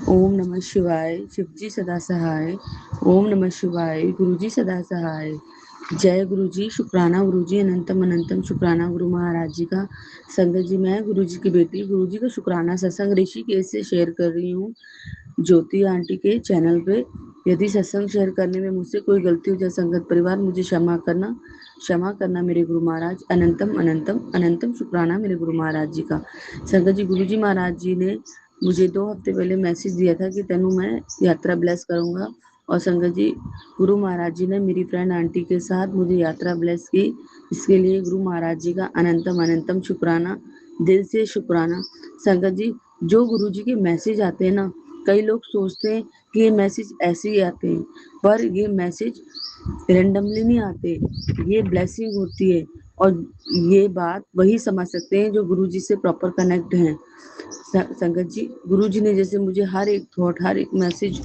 ओम नमः शिवाय। शिवजी सदा सहाय। ओम नमः शिवाय। गुरुजी सदा सहाय। जय गुरुजी। शुक्राना गुरुजी। अनंतम अनंतम शुक्राना गुरु महाराज जी का। संगत जी, मैं गुरुजी की बेटी गुरुजी का शुक्राना सत्संग ऋषिकेश से शेयर कर रही हूँ ज्योति आंटी के चैनल पे। यदि सत्संग शेयर करने में मुझसे कोई गलती हो जाए, संगत परिवार मुझे क्षमा करना मेरे गुरु महाराज। अनंतम अनंतम अनंतम शुक्राना मेरे गुरु महाराज जी का। संगत जी, गुरु जी महाराज जी ने मुझे 2 हफ्ते पहले मैसेज दिया था कि तनु मैं यात्रा ब्लेस करूंगा। और संगत जी, गुरु महाराज जी ने मेरी फ्रेंड आंटी के साथ मुझे यात्रा ब्लेस की। इसके लिए गुरु महाराज जी का अनंतम अनंतम शुक्राना, दिल से शुक्राना। संगत जी, जो गुरु जी के मैसेज आते हैं ना, कई लोग सोचते हैं कि ये मैसेज ऐसे ही आते हैं, पर ये मैसेज रेंडमली नहीं आते, ये ब्लेसिंग होती है। और ये बात वही समझ सकते हैं जो गुरु जी से प्रॉपर कनेक्ट हैं। संगत जी, गुरु जी ने जैसे मुझे हर एक थॉट, हर एक मैसेज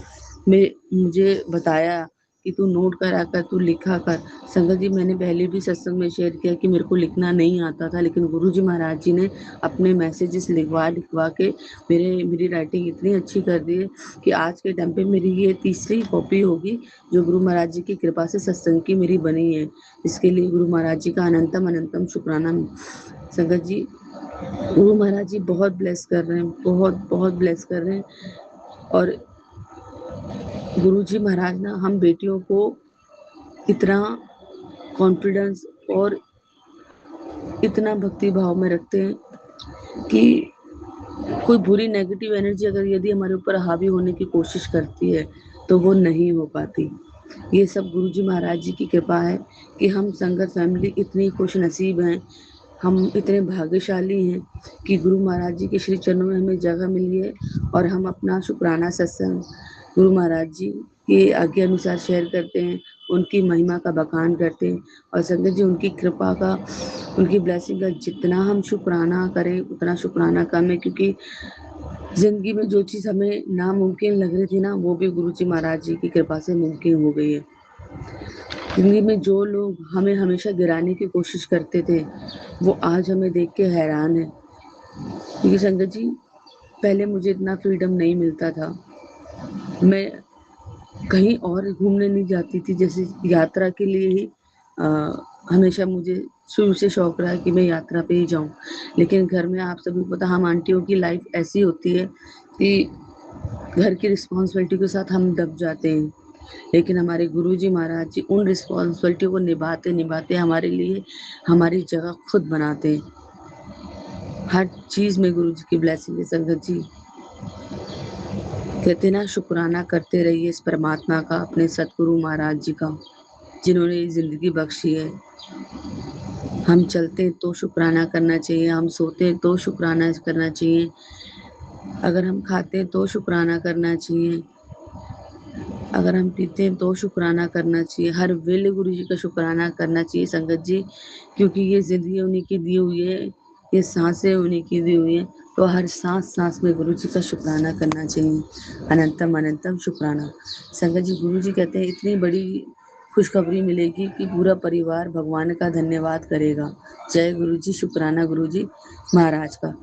में मुझे बताया कि तू नोट करा कर, तू लिखा कर। संगत जी, मैंने पहले भी सत्संग में शेयर किया कि मेरे को लिखना नहीं आता था, लेकिन गुरु जी महाराज जी ने अपने मैसेजेस लिखवा लिखवा के मेरी राइटिंग इतनी अच्छी कर दी है कि आज के टाइम पे मेरी ये तीसरी कॉपी होगी जो गुरु महाराज जी की कृपा से सत्संग की मेरी बनी है। इसके लिए गुरु महाराज जी का अनंतम अनंतम शुक्राना। संगत जी, गुरु महाराज जी बहुत ब्लेस कर रहे हैं, बहुत बहुत ब्लेस कर रहे हैं। और गुरु जी महाराज ना हम बेटियों को इतना कॉन्फिडेंस और इतना भक्ति भाव में रखते हैं कि कोई बुरी नेगेटिव एनर्जी अगर यदि हमारे ऊपर हावी होने की कोशिश करती है तो वो नहीं हो पाती। ये सब गुरु जी महाराज जी की कृपा है कि हम संगत फैमिली इतनी खुश नसीब हैं, हम इतने भाग्यशाली हैं कि गुरु महाराज जी के श्री चरणों में हमें जगह मिली है। और हम अपना शुक्राना सत्संग गुरु महाराज जी के आज्ञा अनुसार शेयर करते हैं, उनकी महिमा का बखान करते हैं। और संगत जी, उनकी कृपा का, उनकी ब्लेसिंग का जितना हम शुक्राना करें उतना शुक्राना कम है, क्योंकि जिंदगी में जो चीज़ हमें नामुमकिन लग रही थी ना, वो भी गुरु जी महाराज जी की कृपा से मुमकिन हो गई है। जिंदगी में जो लोग हमें हमेशा गिराने की कोशिश करते थे, वो आज हमें देख के हैरान है। क्योंकि संगत जी, पहले मुझे इतना फ्रीडम नहीं मिलता था, मैं कहीं और घूमने नहीं जाती थी। जैसे यात्रा के लिए ही हमेशा मुझे शुरू से शौक रहा है कि मैं यात्रा पे ही जाऊं। लेकिन घर में आप सभी को पता, हम आंटियों की लाइफ ऐसी होती है कि घर की रिस्पॉन्सिबिलिटी के साथ हम दब जाते हैं। लेकिन हमारे गुरुजी महाराज जी उन रिस्पॉन्सिबिलिटी को निभाते निभाते हमारे लिए हमारी जगह खुद बनाते हैं। हर चीज में गुरु जी की ब्लेसिंग है। संगत जी, कहते ना, शुक्राना करते रहिए इस परमात्मा का, अपने सतगुरु महाराज जी का, जिन्होंने ये जिंदगी बख्शी है। हम चलते हैं तो शुक्राना करना चाहिए, हम सोते हैं तो शुक्राना करना चाहिए, अगर हम खाते हैं तो शुक्राना करना चाहिए, अगर हम पीते हैं तो शुक्राना करना चाहिए। हर वेले गुरु जी का शुक्राना करना चाहिए संगत जी, क्योंकि ये जिंदगी उन्हीं की दी हुई है, ये सांसें उन्हीं की दी हुई है। तो हर सांस सांस में गुरु जी का शुक्राना करना चाहिए। अनंतम अनंतम शुक्राना। संगत जी, गुरु जी कहते हैं इतनी बड़ी खुशखबरी मिलेगी कि पूरा परिवार भगवान का धन्यवाद करेगा। जय गुरु जी। शुक्राना गुरु जी महाराज का।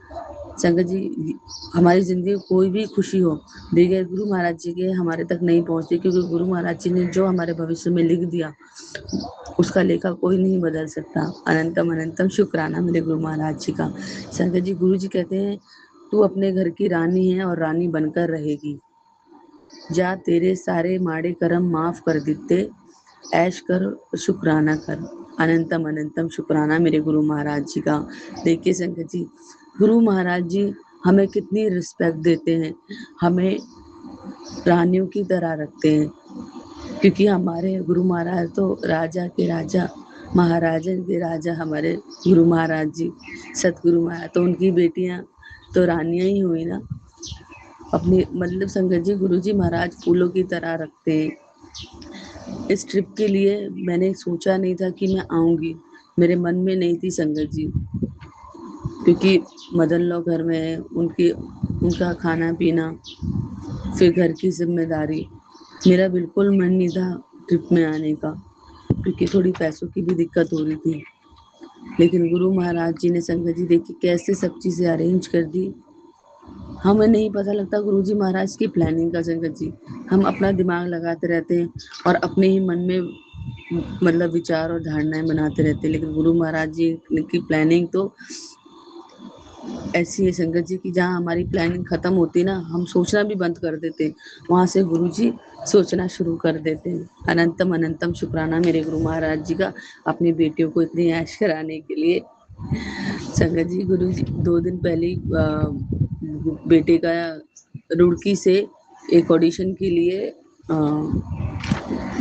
संगत जी, हमारी जिंदगी में कोई भी खुशी हो, बगैर गुरु महाराज जी के हमारे तक नहीं पहुंचती, क्योंकि गुरु महाराज जी ने जो हमारे भविष्य में लिख दिया उसका लेखा कोई नहीं बदल सकता। अनंतम अनंतम शुक्राना मेरे गुरु महाराज जी का। संगत जी, गुरु जी कहते हैं तू अपने घर की रानी है और रानी बनकर रहेगी। जा तेरे सारे माड़े कर्म माफ कर दिते, ऐश कर शुक्राना कर। अनंतम अनंतम शुक्राना मेरे गुरु महाराज जी का। देखिए संगत जी, गुरु महाराज जी हमें कितनी रिस्पेक्ट देते हैं, हमें रानियों की तरह रखते हैं, क्योंकि हमारे गुरु महाराज तो राजा के राजा, महाराजन के राजा हमारे गुरु महाराज जी, सतगुरु महाराज। तो उनकी बेटियां तो रानियां ही हुई ना। अपनी मतलब संगत जी, गुरु जी महाराज फूलों की तरह रखते हैं। इस ट्रिप के लिए मैंने सोचा नहीं था कि मैं आऊंगी, मेरे मन में नहीं थी संगत जी, क्योंकि मदन लोग घर में है, उनका खाना पीना, फिर घर की जिम्मेदारी, मेरा बिल्कुल मन नहीं था ट्रिप में आने का, क्योंकि थोड़ी पैसों की भी दिक्कत हो रही थी। लेकिन गुरु महाराज जी ने संगत जी देखी कैसे सब चीजें अरेंज कर दी हमें नहीं पता लगता गुरुजी महाराज की प्लानिंग का संगत जी। हम अपना दिमाग लगाते रहते हैं और अपने ही मन में मतलब विचार और धारणाएं बनाते रहते हैं, लेकिन गुरु महाराज जी की प्लानिंग तो ऐसी है संगत जी की जहाँ हमारी प्लानिंग खत्म होती ना, हम सोचना भी बंद कर देते हैं, वहां से गुरु जी सोचना शुरू कर देते हैं। अनंतम अनंतम शुक्राना मेरे गुरु महाराज जी का, अपनी बेटियों को इतनी ऐश कराने के लिए। संगत जी गुरु जी 2 दिन पहले बेटे का रुड़की से एक ऑडिशन के लिए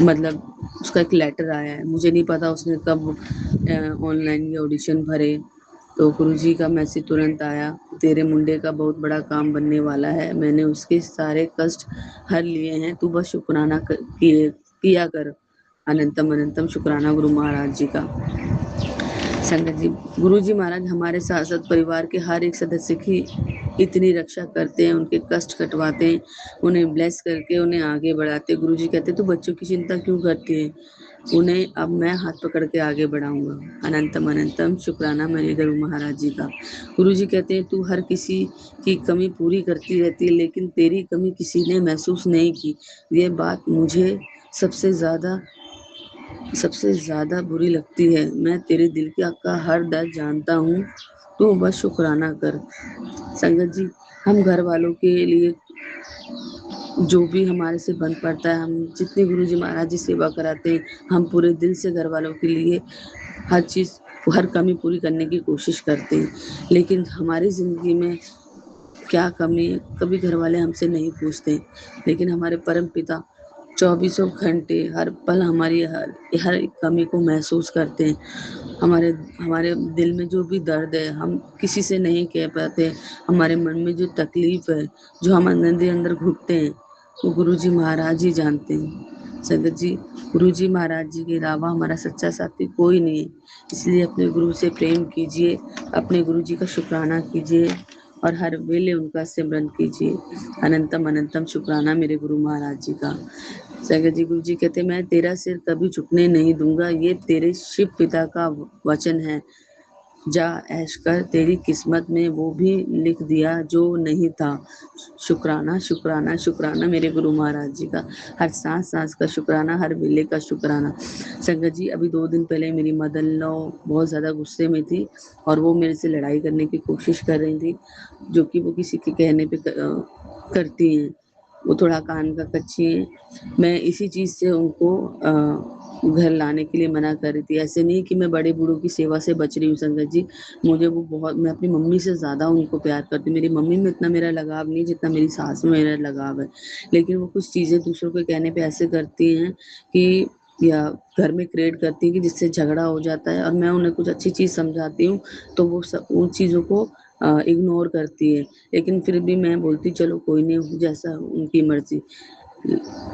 मतलब उसका एक लेटर आया है, मुझे नहीं पता उसने कब ऑनलाइन ये ऑडिशन भरे। तो गुरुजी का मैसेज तुरंत आया, तेरे मुंडे का बहुत बड़ा काम बनने वाला है, मैंने उसके सारे कष्ट हर लिए हैं, तू बस शुक्राना किया कर। अनंतम अनंतम शुक्राना गुरु महाराज जी का। संगत जी गुरु जी महाराज हमारे साथ साथ परिवार के हर एक सदस्य की इतनी रक्षा करते हैं, उनके कष्ट कटवाते हैं, उन्हें ब्लेस करके उन्हें आगे बढ़ाते हैं। गुरु जी कहते हैं तू बच्चों की चिंता क्यों करती है, उन्हें अब मैं हाथ पकड़ के आगे बढ़ाऊंगा। अनंतम अनंतम शुक्राना मेरे गुरु महाराज जी का। गुरु जी कहते हैं तू हर किसी की कमी पूरी करती रहती है, लेकिन तेरी कमी किसी ने महसूस नहीं की। ये बात मुझे सबसे ज्यादा बुरी लगती है। मैं तेरे दिल का हर दर्द जानता हूँ, तू बस शुक्राना कर। संगत जी हम घर वालों के लिए जो भी हमारे से बन पड़ता है, हम जितने गुरु जी महाराज जी सेवा कराते हैं, हम पूरे दिल से घर वालों के लिए हर चीज हर कमी पूरी करने की कोशिश करते हैं। लेकिन हमारी जिंदगी में क्या कमी है कभी घर वाले हमसे नहीं पूछते, लेकिन हमारे परम पिता चौबीसों घंटे हर पल हमारी हर एक कमी को महसूस करते हैं। हमारे हमारे दिल में जो भी दर्द है हम किसी से नहीं कह पाते, हमारे मन में जो तकलीफ है, जो हम अंदर अंदर घुटते हैं, वो गुरु जी महाराज ही जानते हैं। संगत जी गुरु जी महाराज जी के अलावा हमारा सच्चा साथी कोई नहीं है, इसलिए अपने गुरु से प्रेम कीजिए, अपने गुरु जी का शुक्राना कीजिए और हर वेले उनका सिमरन कीजिए। अनंतम अनंतम शुक्राना मेरे गुरु महाराज जी का। संगत जी गुरु जी कहते मैं तेरा सिर कभी झुकने नहीं दूंगा, ये तेरे शिव पिता का वचन है। जा ऐश कर, तेरी किस्मत में वो भी लिख दिया जो नहीं था। शुक्राना शुक्राना शुक्राना मेरे गुरु महाराज जी का, हर सांस सांस का शुक्राना, हर वेले का शुक्राना। संगत जी अभी 2 दिन पहले मेरी मदर इन लॉ बहुत ज्यादा गुस्से में थी और वो मेरे से लड़ाई करने की कोशिश कर रही थी, जो कि वो किसी के कहने पे करती हैं। वो थोड़ा कान का कच्ची है, मैं इसी चीज से उनको घर लाने के लिए मना कर रही थी। ऐसे नहीं कि मैं बड़े बूढ़ों की सेवा से बच रही हूँ संगत जी, मुझे वो बहुत, मैं अपनी मम्मी से ज्यादा उनको प्यार करती हूँ। मेरी मम्मी में इतना मेरा लगाव नहीं जितना मेरी सास में मेरा लगाव है, लेकिन वो कुछ चीजें दूसरों के कहने पे ऐसे करती हैं कि या घर में क्रिएट करती है कि जिससे झगड़ा हो जाता है, और मैं उन्हें कुछ अच्छी चीज समझाती हूँ तो वो सब उन चीजों को इग्नोर करती है। लेकिन फिर भी मैं बोलती चलो कोई नहीं, जैसा उनकी मर्जी।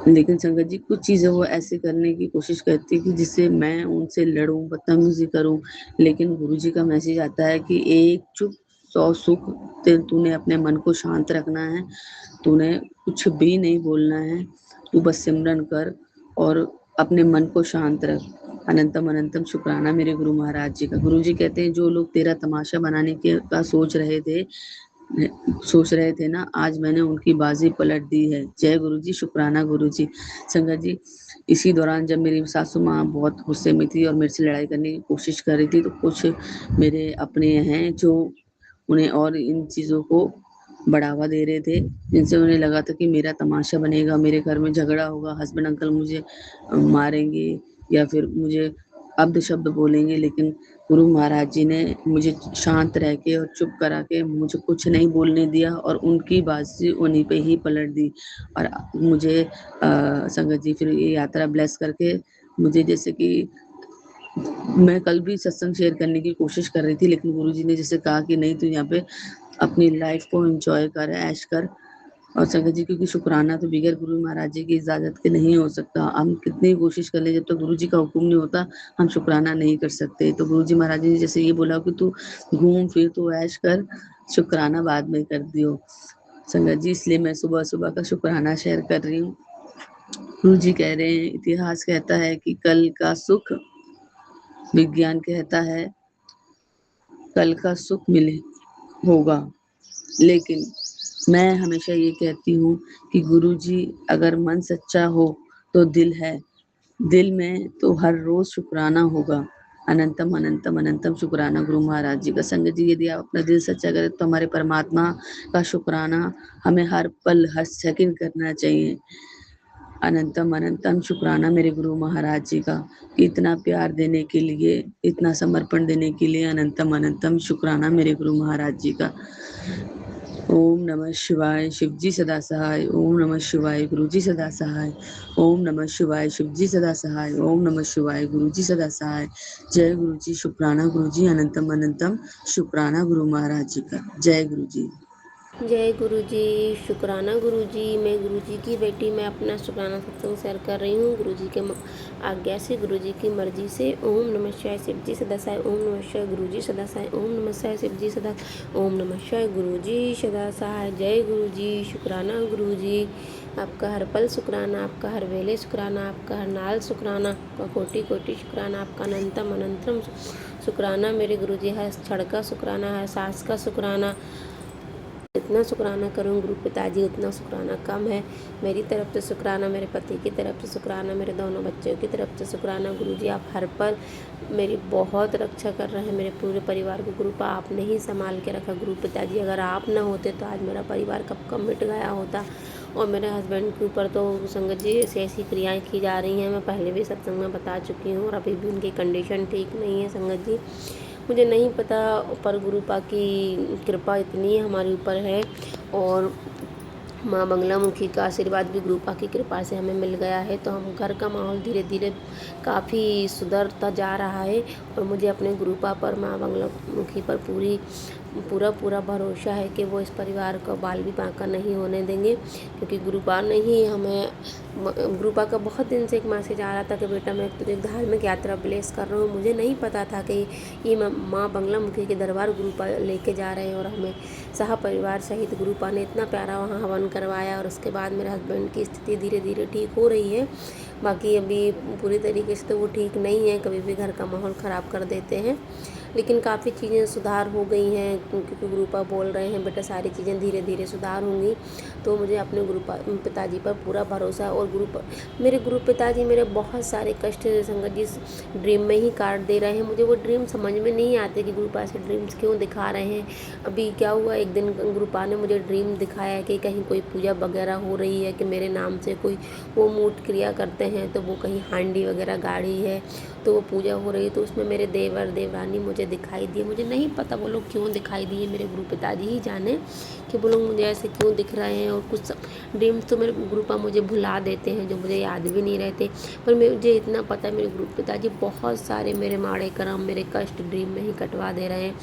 लेकिन संगत जी कुछ चीजें वो ऐसे करने की कोशिश करती है कि जिससे मैं उनसे लड़ूं, बदतमीजी करूं। लेकिन गुरुजी का मैसेज आता है कि एक चुप 100 सुख। तूने अपने मन को शांत रखना है, तूने कुछ भी नहीं बोलना है, तू बस सिमरन कर और अपने मन को शांत रख। अनंतम अनंतम शुक्राना मेरे गुरु महाराज जी का। गुरु जी कहते हैं जो लोग तेरा तमाशा बनाने के का सोच रहे थे ना, आज मैंने उनकी बाजी पलट दी है। जय गुरु जी, शुक्राना गुरु जी। संगत जी इसी दौरान जब मेरी सासू माँ बहुत गुस्से में थी और मेरे से लड़ाई करने की कोशिश कर रही थी, तो कुछ मेरे अपने हैं जो उन्हें और इन चीजों को बढ़ावा दे रहे थे, जिनसे उन्हें लगा था कि मेरा तमाशा बनेगा, मेरे घर में झगड़ा होगा, हस्बैंड अंकल मुझे मारेंगे या फिर मुझे अब्द शब्द बोलेंगे। लेकिन गुरु महाराज जी ने मुझे शांत रह के और चुप करा के मुझे कुछ नहीं बोलने दिया और उनकी बाजी उन्हीं पे ही पलट दी। और मुझे संगत जी फिर ये यात्रा ब्लेस करके मुझे, जैसे कि मैं कल भी सत्संग शेयर करने की कोशिश कर रही थी, लेकिन गुरुजी ने जैसे कहा कि नहीं तू यहाँ पे अपनी लाइफ को एंजॉय कर, ऐश कर। और संगत जी क्योंकि शुक्राना तो बगैर गुरु महाराज जी की इजाजत के नहीं हो सकता, हम कितनी कोशिश कर ले, जब तक तो गुरु जी का हुक्म नहीं होता हम शुक्राना नहीं कर सकते। तो गुरु जी महाराज जी ने जैसे ये बोला कि तू घूम फिर, तू ऐश कर, शुक्राना बाद में कर दियो। संगत जी इसलिए मैं सुबह सुबह का शुक्राना शेयर कर रही हूँ। गुरु जी कह रहे हैं इतिहास कहता है कि कल का सुख, विज्ञान कहता है कल का सुख मिले होगा, लेकिन मैं हमेशा ये कहती हूँ कि गुरुजी अगर मन सच्चा हो तो दिल है, दिल में तो हर रोज़ शुकराना होगा। अनंतम, अनंतम, अनंतम शुकराना गुरु महाराज जी का। संगत जी यदि आप अपना दिल सच्चा करें तो हमारे परमात्मा का शुकराना हमें हर पल, हर सेकंड करना चाहिए। अनंतम, अनंतम शुकराना मेरे गुरु महाराज जी का, कि इतना प्यार देने के लिए, इतना समर्पण देने के लिए अनंतम, अनंतम शुकराना मेरे गुरु महाराज जी का। ओम नमः शिवाय, शिवजी सदा सहाय। ओम नमः शिवाय, गुरुजी सदा सहाय। ओम नमः शिवाय, शिवजी सदा सहाय। ओम नमः शिवाय, गुरुजी सदा सहाय। जय गुरुजी, शुक्राना गुरुजी, अनंतम अनंतम शुक्राना गुरु महाराज जी का। जय गुरुजी। जय गुरुजी, शुक्राना गुरुजी। मैं गुरुजी की बेटी, मैं अपना शुक्राना सत्संग शेयर कर रही हूँ गुरुजी के आज्ञा से, गुरुजी की मर्जी से। ओम नमः शिवाय, शिवजी सदा सहाय। ओम नमः शिवाय, गुरुजी सदा सहाय। ओम नमः शिवाय, शिवजी सदा। ओम नमः शिवाय, गुरुजी सदा सहाय। जय गुरुजी, शुक्राना गुरुजी। आपका हर पल शुक्राना, आपका हर वेले शुक्राना, आपका हर नाल शुक्राना, आपका कोटि कोटि शुक्राना, आपका अनंतम अनंतम शुक्राना मेरे गुरुजी। हर क्षण का शुक्राना, हर सांस का शुक्राना। जितना शुक्राना करूँ गुरु पिताजी उतना शुक्राना कम है। मेरी तरफ से शुक्राना, मेरे पति की तरफ से शुक्राना, मेरे दोनों बच्चों की तरफ से शुक्राना। गुरुजी आप हर पल मेरी बहुत रक्षा कर रहे हैं, मेरे पूरे परिवार को गुरुपा आपने ही संभाल के रखा। गुरु पिताजी अगर आप ना होते तो आज मेरा परिवार कब कब मिट गया होता। और मेरे हस्बैंड के ऊपर तो संगत जी ऐसी ऐसी क्रियाएँ की जा रही हैं, मैं पहले भी सत्संग में बता चुकी हूँ, और अभी भी उनकी कंडीशन ठीक नहीं है संगत जी। मुझे नहीं पता, पर गुरुपा की कृपा इतनी हमारे ऊपर है, और माँ बंगलामुखी का आशीर्वाद भी गुरुपा की कृपा से हमें मिल गया है। तो हम घर का माहौल धीरे धीरे काफ़ी सुधरता जा रहा है, और मुझे अपने गुरुपा पर, माँ बंगलामुखी पर पूरा भरोसा है कि वो इस परिवार को बाल भी बांका नहीं होने देंगे। क्योंकि गुरुपा ने ही हमें, गुरुपा का बहुत दिन से एक मैसेज आ रहा था कि बेटा मैं तुझे धार्मिक यात्रा ब्लेस कर रहा हूँ। मुझे नहीं पता था कि ये माँ बंगलामुखी के दरबार गुरुपा लेके जा रहे हैं, और हमें सह परिवार सहित गुरुपा ने इतना प्यारा वहाँ हवन करवाया। और उसके बाद मेरे हस्बैंड की स्थिति धीरे धीरे ठीक हो रही है। बाकी अभी पूरी तरीके से तो वो ठीक नहीं है, कभी भी घर का माहौल ख़राब कर देते हैं, लेकिन काफ़ी चीज़ें सुधार हो गई हैं, क्योंकि गुरुपा बोल रहे हैं बेटा सारी चीज़ें धीरे धीरे सुधार होंगी। तो मुझे अपने पिताजी पर पूरा भरोसा है। और मेरे गुरु पिताजी मेरे बहुत सारे कष्ट संगत जी ड्रीम में ही काट दे रहे हैं। मुझे वो ड्रीम समझ में नहीं आते कि गुरुपा ऐसे ड्रीम्स क्यों दिखा रहे हैं। अभी क्या हुआ, एक दिन गुरुपा ने मुझे ड्रीम दिखाया कि कहीं कोई पूजा वगैरह हो रही है, कि मेरे नाम से कोई वो मूट क्रिया करते हैं, तो वो कहीं हांडी वगैरह गाड़ी है, तो वो पूजा हो रही है, तो उसमें मेरे देवर देवरानी मुझे दिखाई दिए। मुझे नहीं पता वो लोग क्यों दिखाई दिए, मेरे गुरु पिताजी ही जाने कि वो लोग मुझे ऐसे क्यों दिख रहे हैं। और कुछ ड्रीम्स तो मेरे गुरुपा मुझे भुला देते हैं, जो मुझे याद भी नहीं रहते। पर मुझे इतना पता है मेरे गुरु पिताजी बहुत सारे मेरे माड़े कर्म, मेरे कष्ट ड्रीम में ही कटवा दे रहे हैं।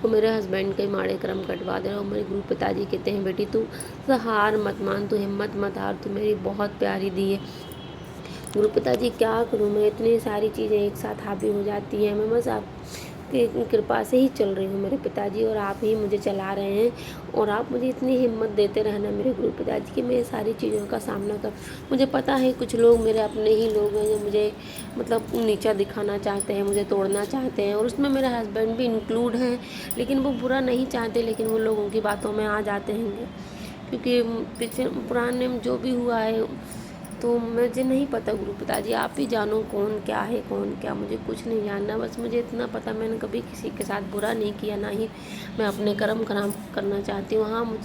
और मेरे हस्बैंड के माड़े कर्म कटवा दे रहे हैं। और मेरे गुरु पिताजी कहते हैं बेटी तू हार मत मान, तू हिम्मत मत हार, तू मेरी बहुत प्यारी दी है। गुरु पिताजी क्या करूँ मैं, इतनी सारी चीज़ें एक साथ हावी हो जाती हैं। मैं बस आपकी कृपा से ही चल रही हूँ मेरे पिताजी, और आप ही मुझे चला रहे हैं। और आप मुझे इतनी हिम्मत देते रहना मेरे गुरु पिताजी कि मैं ये सारी चीज़ों का सामना कर। मुझे पता है कुछ लोग मेरे अपने ही लोग हैं जो मुझे मतलब नीचा दिखाना चाहते हैं, मुझे तोड़ना चाहते हैं, और उसमें मेरे हस्बैंड भी इंक्लूड हैं। लेकिन वो बुरा नहीं चाहते, लेकिन वो लोगों की बातों में आ जाते हैं, क्योंकि पीछे पुराने में जो भी हुआ है। तो मुझे नहीं पता गुरु पिताजी, आप ही जानो कौन क्या है कौन क्या, मुझे कुछ नहीं जानना। बस मुझे इतना पता, मैंने कभी किसी के साथ बुरा नहीं किया, ना ही मैं अपने कर्म खराब करना चाहती हूँ। हाँ,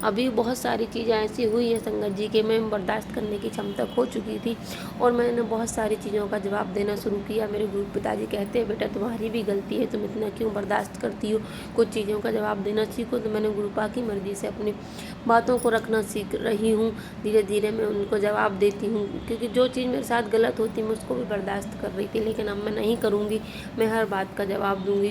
अभी बहुत सारी चीज़ें ऐसी हुई हैं संगत जी के मैं बर्दाश्त करने की क्षमता खो चुकी थी, और मैंने बहुत सारी चीज़ों का जवाब देना शुरू किया। मेरे गुरु पिताजी कहते हैं बेटा तुम्हारी भी गलती है, तुम इतना क्यों बर्दाश्त करती हो, कुछ चीज़ों का जवाब देना सीखो। तो मैंने गुरुपा की मर्जी से अपनी बातों को रखना सीख रही हूँ। धीरे धीरे मैं उनको जवाब देती हूँ, क्योंकि जो चीज़ मेरे साथ गलत होती मैं उसको भी बर्दाश्त कर रही थी, लेकिन अब मैं नहीं करूँगी। मैं हर बात का जवाब दूँगी,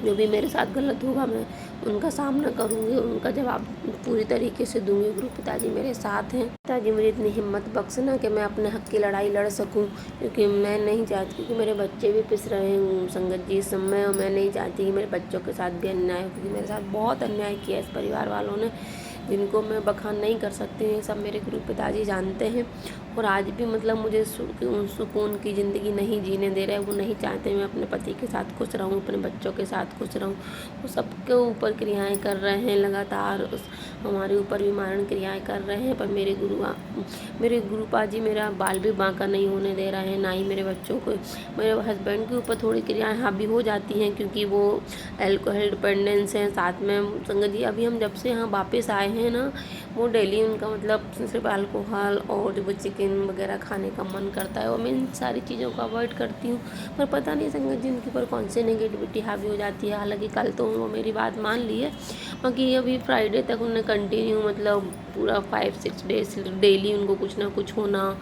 जो भी मेरे साथ गलत होगा मैं उनका सामना करूँगी, उनका जवाब पूरी तरीके से दूँगी। गुरु पिताजी मेरे साथ हैं। पिताजी मुझे इतनी हिम्मत बख्शना कि मैं अपने हक़ की लड़ाई लड़ सकूँ, क्योंकि मैं नहीं चाहती कि मेरे बच्चे भी पिस रहे हैं संगत जी इस समय, और मैं नहीं चाहती कि मेरे बच्चों के साथ भी अन्याय हो, क्योंकि मेरे साथ बहुत अन्याय किया इस परिवार वालों ने। जिनको मैं बखान नहीं कर सकती हूँ, ये सब मेरे गुरु पिताजी जानते हैं। और आज भी मतलब मुझे सुकून की ज़िंदगी नहीं जीने दे रहे। वो नहीं चाहते मैं अपने पति के साथ खुश रहूँ, अपने बच्चों के साथ खुश रहूँ। वो सबके ऊपर क्रियाएं कर रहे हैं लगातार, हमारे ऊपर भी मारण क्रियाएं कर रहे हैं। पर मेरे गुरुपा जी मेरा बाल भी बांका नहीं होने दे रहे हैं, ना ही मेरे बच्चों को। मेरे हस्बैंड के ऊपर थोड़ी क्रियाएं हावी हो जाती हैं, क्योंकि वो अल्कोहल डिपेंडेंस हैं। साथ में संगत जी अभी हम जब से यहाँ वापस आए हैं ना, वो डेली उनका मतलब सिर्फ अल्कोहल और जो चिकन वगैरह खाने का मन करता है, और मैं इन सारी चीज़ों को अवॉइड करती हूँ। पर पता नहीं संगत जी उनके ऊपर कौन सी नेगेटिविटी हावी हो जाती है। हालांकि कल तो वो मेरी बात मान ली है, बाकी अभी फ्राइडे तक उन्होंने कंटिन्यू मतलब पूरा 5-6 डेज डेली उनको कुछ ना कुछ होना।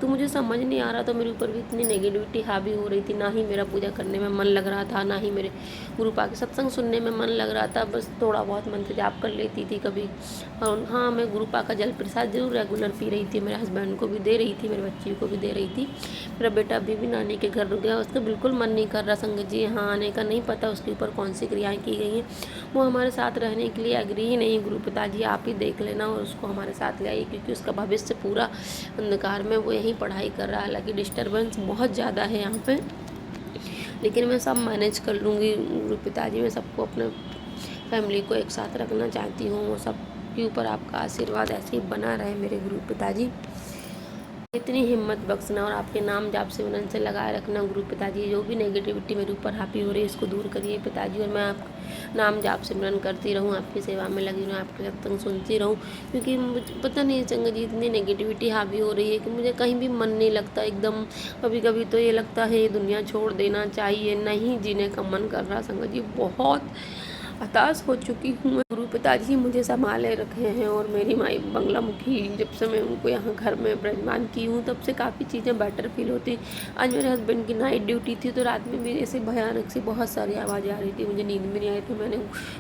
तो मुझे समझ नहीं आ रहा था, मेरे ऊपर भी इतनी नेगेटिविटी हावी हो रही थी। ना ही मेरा पूजा करने में मन लग रहा था, ना ही मेरे गुरुपा के सत्संग सुनने में मन लग रहा था। बस थोड़ा बहुत मंत्र जाप कर लेती थी कभी। और हाँ, मैं गुरुपा का जल प्रसाद जरूर रेगुलर पी रही थी, मेरे हस्बैंड को भी दे रही थी, मेरे बच्ची को भी दे रही थी। मेरा बेटा अभी भी नानी के घर रुक गया, उसका बिल्कुल मन नहीं कर रहा संगत जी यहाँ आने का। नहीं पता उसके ऊपर कौन सी क्रियाएँ की गई हैं, वो हमारे साथ रहने के लिए एग्री ही नहीं। गुरु पिताजी आप ही देख लेना और उसको हमारे साथ ले आइए, क्योंकि उसका भविष्य पूरा अंधकार में, वो यहीं पढ़ाई कर रहा है। हालांकि डिस्टर्बेंस बहुत ज़्यादा है यहाँ पे, लेकिन मैं सब मैनेज कर लूँगी। गुरु पिताजी मैं सबको, अपने फैमिली को एक साथ रखना चाहती हूँ। वो सब के ऊपर आपका आशीर्वाद ऐसे ही बना रहे मेरे गुरु पिताजी। इतनी हिम्मत बख्शना और आपके नाम जाप से उन्नत से लगाए रखना गुरु पिताजी। जो भी नेगेटिविटी मेरे ऊपर हावी हो रही है इसको दूर करिए पिताजी, और मैं आप नाम जाप सिमरन करती रहूँ, आपकी सेवा में लगी रहूँ, आपके सत्संग सुनती रहूँ। क्योंकि मुझे पता नहीं संगत जी इतनी नेगेटिविटी हावी हो रही है कि मुझे कहीं भी मन नहीं लगता एकदम। कभी कभी तो ये लगता है ये दुनिया छोड़ देना चाहिए, नहीं जीने का मन कर रहा संगत जी। बहुत हताश हो चुकी हूँ। गुरु पिताजी मुझे संभाले रखे हैं, और मेरी माई बंगला मुखी जब से मैं उनको यहाँ घर में विराजमान की हूँ तब से काफ़ी चीज़ें बेटर फील होती। आज मेरे हस्बैंड की नाइट ड्यूटी थी, तो रात में भी ऐसे भयानक सी बहुत सारी आवाज़ें आ रही थी, मुझे नींद में नहीं आई। तो मैंने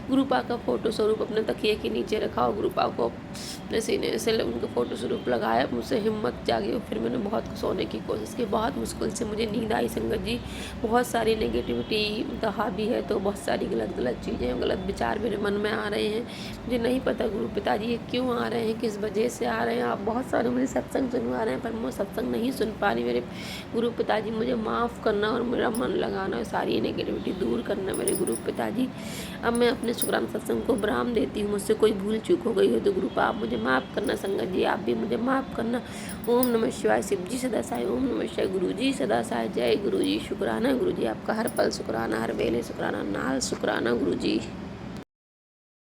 गुरुपा का फ़ोटो स्वरूप अपने तकिए के नीचे रखा और गुरुपा को अपने सीने से उनका फ़ोटो स्वरूप लगाया। मुझसे हिम्मत जागी और फिर मैंने बहुत सोने की कोशिश की। बहुत मुश्किल से मुझे नींद आई संगत जी। बहुत सारी नेगेटिविटी हावी है, तो बहुत सारी गलत चीज़ें, गलत विचार मेरे मन में आ रहे हैं। मुझे नहीं पता गुरु पिताजी ये क्यों आ रहे हैं, किस वजह से आ रहे हैं। आप बहुत सारे मुझे सत्संग सुनवा रहे हैं, पर मैं सत्संग नहीं सुन पा रही। मेरे गुरु पिताजी मुझे माफ़ करना और मेरा मन लगाना, सारी नेगेटिविटी दूर करना मेरे गुरु पिताजी। अब मैं अपने शुक्राना सत्संग को विराम देती हूँ। मुझसे कोई भूल चूक हो गई हो तो गुरुपा आप मुझे माफ़ करना, संगत जी आप भी मुझे माफ़ करना। ओम नमः शिवाय। शिव जी सदा साई। ओम नमः शिवाय। गुरु जी सदा साई। जय गुरु जी। शुक्राना गुरु जी, आपका हर पल शुक्राना, हर वेले शुक्राना, नाल शुक्राना गुरु जी।